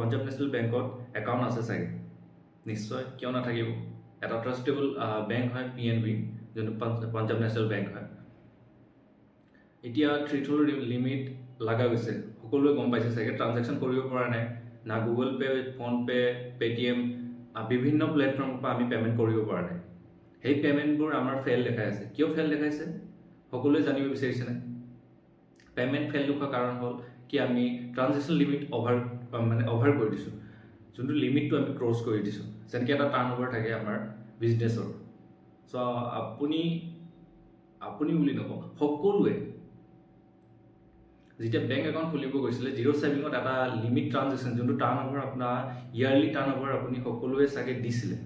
Punjab national বেংকত account আছে চাগে নিশ্চয় কিয় নাথাকিব এটা ট্ৰাষ্টেবল বেংক হয় PNB যোনটো পাঞ্জাৱ নেশ্যনেল বেংক হয় এতিয়া থ্ৰীথৰ লিমিট লগা গৈছে সকলোৱে গম পাইছে চাগে ট্ৰানজেকশ্যন কৰিব পৰা নাই না গুগল পে ফোনপে পেটিএম বিভিন্ন প্লেটফৰ্মৰ পৰা আমি পে'মেণ্ট কৰিব পৰা নাই সেই পে'মেণ্টবোৰ আমাৰ ফেইল দেখাই আছে কিয় ফেইল দেখাইছে সকলোৱে জানিব বিচাৰিছেনে পে'মেণ্ট ফেইল হোৱাৰ কাৰণ হ'ল কি আমি ট্ৰানজেকশ্যন লিমিট অভাৰ কৰি দিছোঁ যোনটো লিমিটটো আমি ক্ৰছ কৰি দিছোঁ যেনেকৈ এটা টাৰ্ণঅভাৰ থাকে আমাৰ বিজনেছৰ চ' আপুনি বুলি নকওঁ সকলোৱে যেতিয়া বেংক একাউণ্ট খুলিব গৈছিলে জিৰ' ছেভিঙত এটা লিমিট ট্ৰানজেকশ্যন যোনটো টাৰ্ণঅভাৰ আপোনাৰ ইয়াৰলি টাৰ্ণঅভাৰ আপুনি সকলোৱে চাগে দিছিলে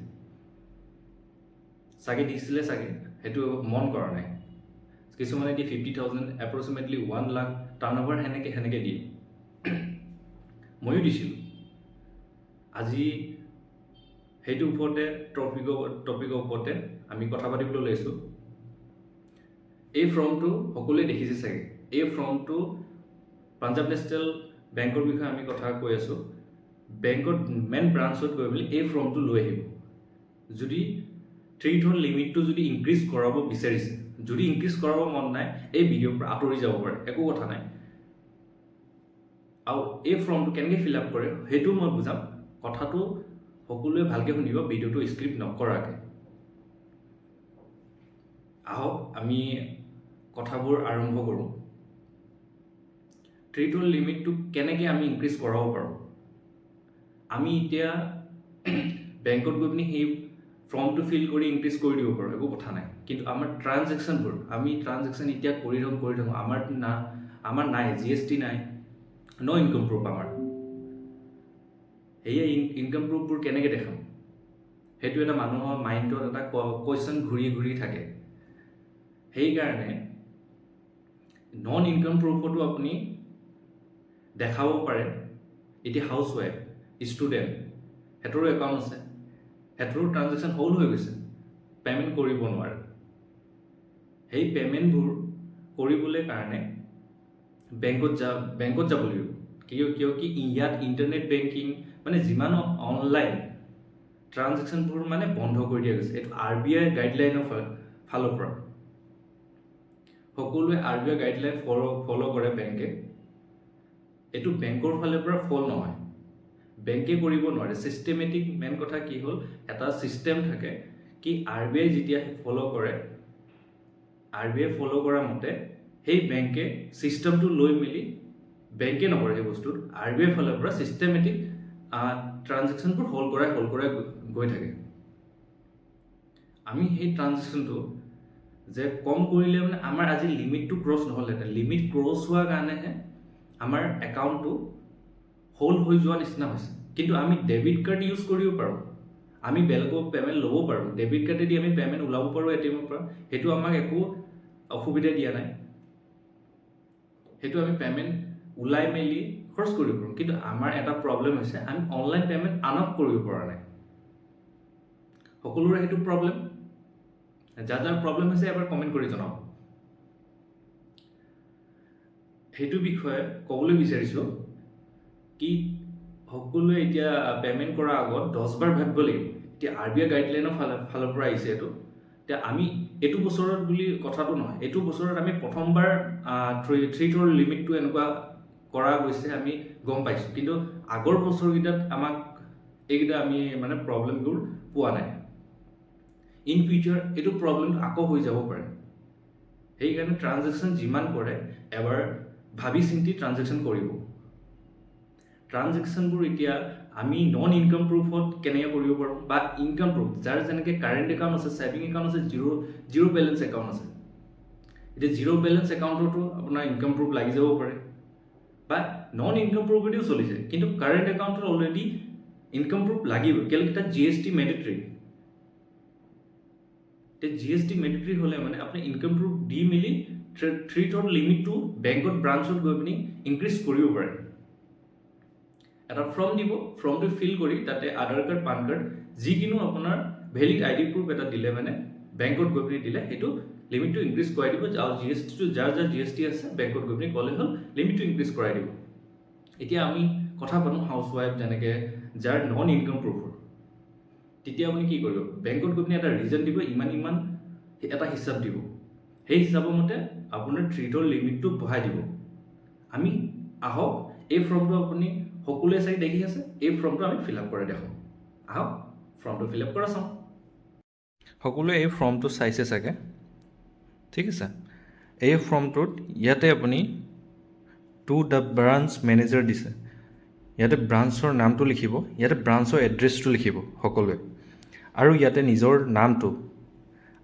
সেইটো মন কৰা নাই কিছুমানে দি 50,000 এপ্ৰক্সিমেটলি 1 লাখ টাৰ্ণঅভাৰ সেনেকৈ দিয়ে ময়ো দিছিলোঁ আজি সেইটো ওপৰতে টপিকৰ ওপৰতে আমি কথা পাতিবলৈ লৈছোঁ এই ফৰ্মটো সকলোৱে দেখিছে চাগে এই ফৰ্মটো পাঞ্জাৱ নেশ্যনেল বেংকৰ বিষয়ে আমি কথা কৈ আছোঁ বেংকত মেইন ব্ৰাঞ্চত গৈ পেলাই এই ফৰ্মটো লৈ আহিব যদি থ্ৰীথৰ লিমিটটো যদি ইনক্ৰিজ কৰাব বিচাৰিছে যদি ইনক্ৰিজ কৰাব মন নাই এই ভিডিঅ'ৰ পৰা আঁতৰি যাব পাৰে একো কথা নাই আৰু এই ফৰ্মটো কেনেকৈ ফিল আপ কৰে সেইটো মই বুজাম কথাটো সকলোৱে ভালকৈ শুনিব ভিডিঅ'টো স্ক্ৰিপ্ট নকৰাকৈ আহক আমি কথাবোৰ আৰম্ভ কৰোঁ থ্ৰীথৰ লিমিটটো কেনেকৈ আমি ইনক্ৰিজ কৰাব পাৰোঁ আমি এতিয়া বেংকত গৈ পিনি সেই ফৰ্মটো ফিল কৰি ইনক্ৰিজ কৰি দিব পাৰোঁ একো কথা নাই কিন্তু আমাৰ ট্ৰানজেকশ্যনবোৰ আমি ট্ৰানজেকশ্যন এতিয়া কৰি থাকোঁ আমাৰ নাই GST নাই ন' ইনকাম প্ৰুফ আমাৰ সেয়ে ইনকাম প্ৰুফবোৰ কেনেকৈ দেখাম সেইটো এটা মানুহৰ মাইণ্ডত এটা কুৱেশ্যন ঘূৰি থাকে সেইকাৰণে নন ইনকাম প্ৰুফতো আপুনি দেখাব পাৰে এতিয়া হাউচ ৱাইফ ষ্টুডেণ্ট সিহঁতৰো একাউণ্ট আছে সিহঁতৰো ট্ৰানজেকশ্যন হ'ল হৈ গৈছে পে'মেণ্ট কৰিব নোৱাৰে সেই পে'মেণ্টবোৰ কৰিবলৈ কাৰণে বেংকত যাব লাগিব কিয় কি ইয়াত ইণ্টাৰনেট বেংকিং মানে যিমান অনলাইন ট্ৰানজেকশ্যনবোৰ মানে বন্ধ কৰি দিয়া গৈছে এইটো RBI গাইডলাইনৰ ফালৰ পৰা সকলোৱে RBI গাইডলাইন ফ'ল' কৰে বেংকে এইটো বেংকৰ ফালৰ পৰা ফ'ল' নহয় বেংকে কৰিব নোৱাৰে ছিষ্টেমেটিক মেইন কথা কি হ'ল এটা ছিষ্টেম থাকে কি RBI যেতিয়া ফ'ল' কৰে RBI ফ'ল' কৰা মতে সেই বেংকে ছিষ্টেমটো লৈ মেলি বেংকে নকৰে সেই বস্তুত RBI ফালৰ পৰা ছিষ্টেমেটিক ট্ৰানজেকশ্যনবোৰ হ'ল কৰাই গৈ থাকে আমি সেই ট্ৰানজেকশ্যনটো যে কম কৰিলে মানে আমাৰ আজি লিমিটটো ক্ৰছ নহ'লহেঁতেন লিমিট ক্ৰছ হোৱাৰ কাৰণেহে আমাৰ একাউণ্টটো হোল্ড হৈ যোৱা নিচিনা হৈছে কিন্তু আমি ডেবিট কাৰ্ড ইউজ কৰিব পাৰোঁ আমি বেলেগক পে'মেণ্ট ল'ব পাৰোঁ ডেবিট কাৰ্ডেদি আমি পে'মেণ্ট ওলাব পাৰোঁ ATMৰ পৰা সেইটো আমাক একো অসুবিধা দিয়া নাই সেইটো আমি পে'মেণ্ট ওলাই মেলি খৰচ কৰিব পাৰোঁ কিন্তু আমাৰ এটা প্ৰব্লেম হৈছে আমি অনলাইন পে'মেণ্ট আনক কৰিব পৰা নাই সকলোৰে সেইটো প্ৰব্লেম যাৰ প্ৰব্লেম হৈছে এবাৰ কমেণ্ট কৰি জনাওক সেইটো বিষয়ে ক'বলৈ বিচাৰিছোঁ কি সকলোৱে এতিয়া পে'মেণ্ট কৰাৰ আগত 10 বাৰ ভাবিব লাগিব এতিয়া RBI গাইডলাইনৰ ফালৰ পৰা আহিছে এইটো এতিয়া আমি এইটো বছৰত বুলি কথাটো নহয় এইটো বছৰত আমি প্ৰথমবাৰ থ্ৰীথৰ লিমিটটো এনেকুৱা কৰা গৈছে আমি গম পাইছোঁ কিন্তু আগৰ বছৰকেইটাত আমাক এইকেইটা আমি মানে প্ৰব্লেমবোৰ পোৱা নাই ইন ফিউচাৰ এইটো প্ৰব্লেমটো আকৌ হৈ যাব পাৰে সেইকাৰণে ট্ৰানজেকশ্যন যিমান কৰে এবাৰ ভাবি চিন্তি ট্ৰানজেকশ্যন কৰিব ট্ৰানজেকশ্যনবোৰ এতিয়া আমি নন ইনকাম প্ৰুফত কেনেকৈ কৰিব পাৰোঁ বা ইনকাম প্ৰুফ যাৰ যেনেকৈ কাৰেণ্ট একাউণ্ট আছে ছেভিং একাউণ্ট আছে জিৰ' বেলেঞ্চ একাউণ্ট আছে এতিয়া জিৰ' বেলেঞ্চ একাউণ্টতো আপোনাৰ ইনকাম প্ৰুফ লাগি যাব পাৰে বা নন ইনকাম প্ৰুফেদিও চলি যায় কিন্তু কাৰেণ্ট একাউণ্টত অলৰেডি ইনকাম প্ৰুফ লাগিব কেলৈ তাত GST মেণ্ডেটৰী এতিয়া GST মেণ্ডেটৰী হ'লে মানে আপুনি ইনকাম প্ৰুফ দি মেলি থ্ৰীথৰ লিমিটটো বেংকত ব্ৰাঞ্চত গৈ পিনি ইনক্ৰিজ কৰিব পাৰে এটা ফৰ্ম দিব ফৰ্মটো ফিল কৰি তাতে আধাৰ কাৰ্ড পান কাৰ্ড যিকোনো আপোনাৰ ভেলিড ID প্ৰুফ এটা দিলে মানে বেংকত গৈ পিনি দিলে সেইটো লিমিটটো ইনক্ৰিজ কৰাই দিব আৰু GSTটো যাৰ GST আছে বেংকত গৈ পিনি ক'লে হ'ল লিমিটটো ইনক্ৰিজ কৰাই দিব এতিয়া আমি কথা পাতোঁ হাউচৱাইফ যেনেকৈ যাৰ নন ইনকাম প্ৰুফৰ, তেতিয়া আপুনি কি কৰিব, বেংকত গৈ পিনি এটা ৰিজন দিব, ইমান এটা হিচাপ দিব, সেই হিচাপৰ মতে আপোনাৰ থ্ৰেটৰ লিমিটটো বঢ়াই দিব। আমি আহক এই ফৰ্মটো আপুনি সকলোৱে চাই দেখি আছে, এই ফৰ্মটো আমি ফিল আপ কৰি দেখোঁ। আহক ফৰ্মটো ফিল আপ কৰা চাওঁ। সকলোৱে এই ফৰ্মটো চাইছে চাগে, ঠিক আছে। এই ফৰ্মটোত ইয়াতে আপুনি টু দ্য ব্ৰাঞ্চ মেনেজাৰ দিছে, ইয়াতে ব্ৰাঞ্চৰ নামটো লিখিব, ইয়াতে ব্ৰাঞ্চৰ এড্ৰেছটো লিখিব সকলোৱে, আৰু ইয়াতে নিজৰ নামটো,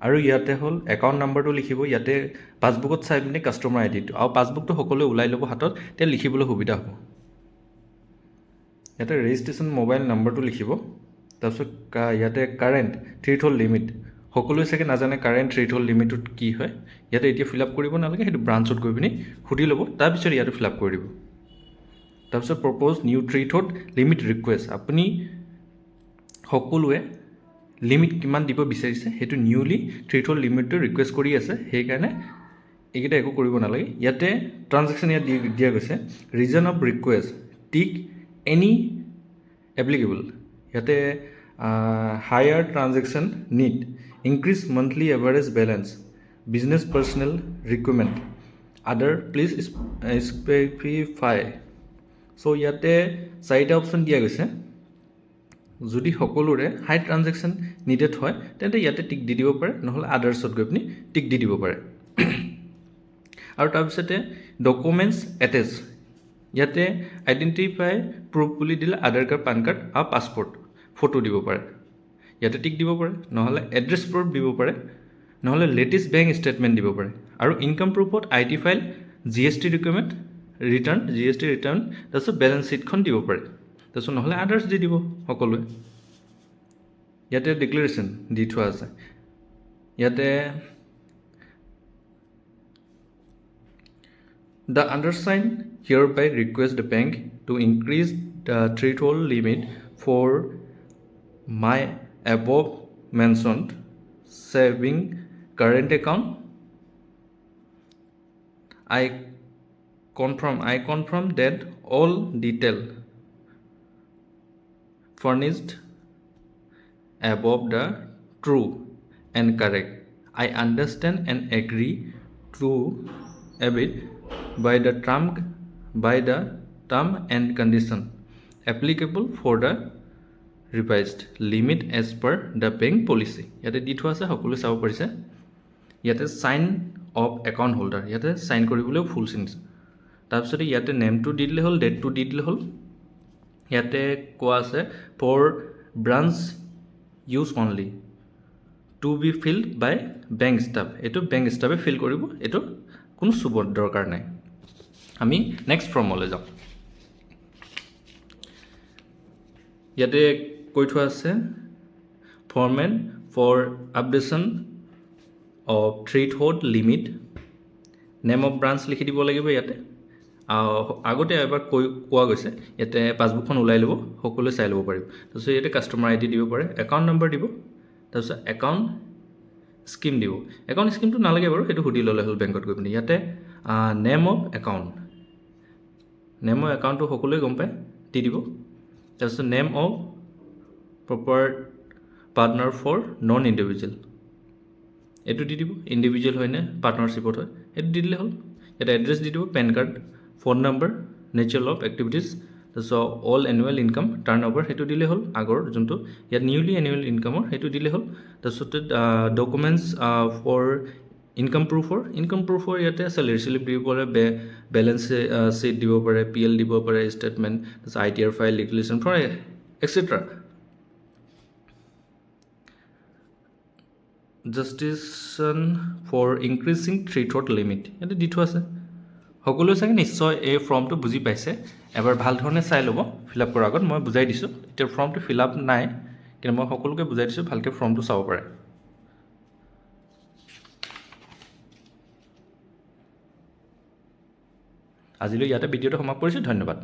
আৰু ইয়াতে হ'ল একাউণ্ট নাম্বাৰটো লিখিব, ইয়াতে পাছবুকত চাই পিনি কাষ্টমাৰ আইডিটো, আৰু পাছবুকটো সকলোৱে ওলাই ল'ব হাতত, তেতিয়া লিখিবলৈ সুবিধা হ'ব। ইয়াতে ৰেজিষ্ট্ৰেশ্যন মোবাইল নাম্বাৰটো লিখিব, তাৰপিছত ইয়াতে কাৰেণ্ট থ্ৰেটহোল্ড লিমিট, সকলোৱে চাগে নাজানে কাৰেণ্ট থ্ৰেটহোল্ড লিমিটত কি হয়, ইয়াতে এতিয়া ফিল আপ কৰিব নালাগে, সেইটো ব্ৰাঞ্চত গৈ পিনি সুধি ল'ব, তাৰপিছত ইয়াতে ফিল আপ কৰি দিব। তাৰপিছত প্ৰপ'জ নিউ থ্ৰেটহোল্ড লিমিট ৰিকুৱেষ্ট, আপুনি সকলোৱে লিমিট কিমান দিব বিচাৰিছে সেইটো নিউলি থ্ৰেটহোল্ড লিমিটটো ৰিকুৱেষ্ট কৰি আছে, সেইকাৰণে এইকেইটা একো কৰিব নালাগে। ইয়াতে ট্ৰানজেকশ্যন ইয়াত দিয়া গৈছে, reason of request tick any applicable, ইয়াতে higher transaction need, increase monthly average balance, business personal requirement, other please specify. So' ইয়াতে চাৰিটা অপশ্যন দিয়া গৈছে, যদি সকলোৰে হাই ট্ৰানজেকশ্যন নিডেড হয় তেন্তে ইয়াতে টিক দি দিব পাৰে, নহ'লে আদাৰ্ছত গৈ পিনি টিক দি দিব পাৰে। আৰু তাৰপিছতে ডকুমেণ্টছ এটেচ, ইয়াতে আইডেণ্টিফাই প্ৰুফ বুলি দিলে আধাৰ কাৰ্ড, পান কাৰ্ড আৰু পাছপৰ্ট ফটো দিব পাৰে, ইয়াতে টিক দিব পাৰে, নহ'লে এড্ৰেছ প্ৰুফ দিব পাৰে, নহ'লে লেটেষ্ট বেংক ষ্টেটমেণ্ট দিব পাৰে, আৰু ইনকাম প্ৰুফত IT file, GST document return, GST return, তাৰপিছত বেলেঞ্চ শ্বীটখন দিব পাৰে, তাৰপিছত নহ'লে আদাৰ্ছ দি দিব সকলোৱে। ইয়াতে ডিক্লেৰেশ্যন দি থোৱা আছে, ইয়াতে the undersigned hereby request the bank to increase the threshold limit for my above mentioned saving current account. I confirm that all detail furnished above the true and correct. I understand and agree to abide by the term and condition applicable for the revised limit as per the bank policy. ইয়াতে দি থোৱা আছে, সকলোৱে চাব পাৰিছে। ইয়াতে sign off account holder, ইয়াতে sign কৰিবলৈ ফুল চিগনেচাৰ, তাৰপিছতে ইয়াতে নেমটো দি দিলে হ'ল, ডেটটো দি দিলে হ'ল। ইয়াতে কোৱা আছে for branch use only to be filled by bank staff, এইটো বেংক ষ্টাফে ফিল কৰিব, এইটো কোনো চুবৰ দৰকাৰ নাই। আমি নেক্সট ফৰ্মলৈ যাওঁ। ইয়াতে কৈ থোৱা আছে format for updation of threshold limit, name of branch লিখি দিব লাগিব। ইয়াতে আগতে এবাৰ কোৱা গৈছে, ইয়াতে পাছবুকখন ওলাই ল'ব, সকলোৱে চাই ল'ব পাৰিব। তাৰপিছত ইয়াতে কাষ্টমাৰ ID দিব পাৰে, একাউণ্ট নম্বৰ দিব, তাৰপিছত একাউণ্ট স্কিম দিব। একাউণ্ট স্কিমটো নালাগে বাৰু, সেইটো সুধি ল'লে হ'ল বেংকত গৈ পিনি। ইয়াতে name of account, name of একাউণ্টটো সকলোৱে গম পায়, দি দিব। তাৰপিছত name of proper partner for non individual, এইটো দি দিব, ইণ্ডিভিজুৱেল হয়নে পাৰ্টনাৰশ্বিপত হয় সেইটো দি দিলে হ'ল। ইয়াতে এড্ৰেছ দি দিব, PAN card, phone number, nature of activities, তাৰপিছত all annual income turnover সেইটো দিলে হ'ল, আগৰ যোনটো ইয়াত নিউলি এনুৱেল ইনকামৰ সেইটো দিলে হ'ল। তাৰপিছতে ডকুমেণ্টছ ফৰ ইনকাম প্ৰুফৰ ইয়াতে চেলেৰী স্লিপ দিব পাৰে, বেলেঞ্চ শ্বীট দিব পাৰে, PL দিব পাৰে, ষ্টেটমেণ্ট, তাৰপিছত ITR file, declaration for extra. Justification for increasing threshold limit ইয়াতে দি থোৱা আছে। সকলোৱে চাগে নিশ্চয় এই ফৰ্মটো বুজি পাইছে, এবাৰ ভাল ধৰণে চাই ল'ব। ফিল আপ কৰাৰ আগত মই বুজাই দিছোঁ, এতিয়া ফৰ্মটো ফিল আপ নাই, কিন্তু মই সকলোকে বুজাই দিছোঁ, ভালকৈ ফৰ্মটো চাব পাৰে। আজিলৈ ইয়াতে ভিডিঅ'টো সমাপ্ত কৰিছোঁ, ধন্যবাদ।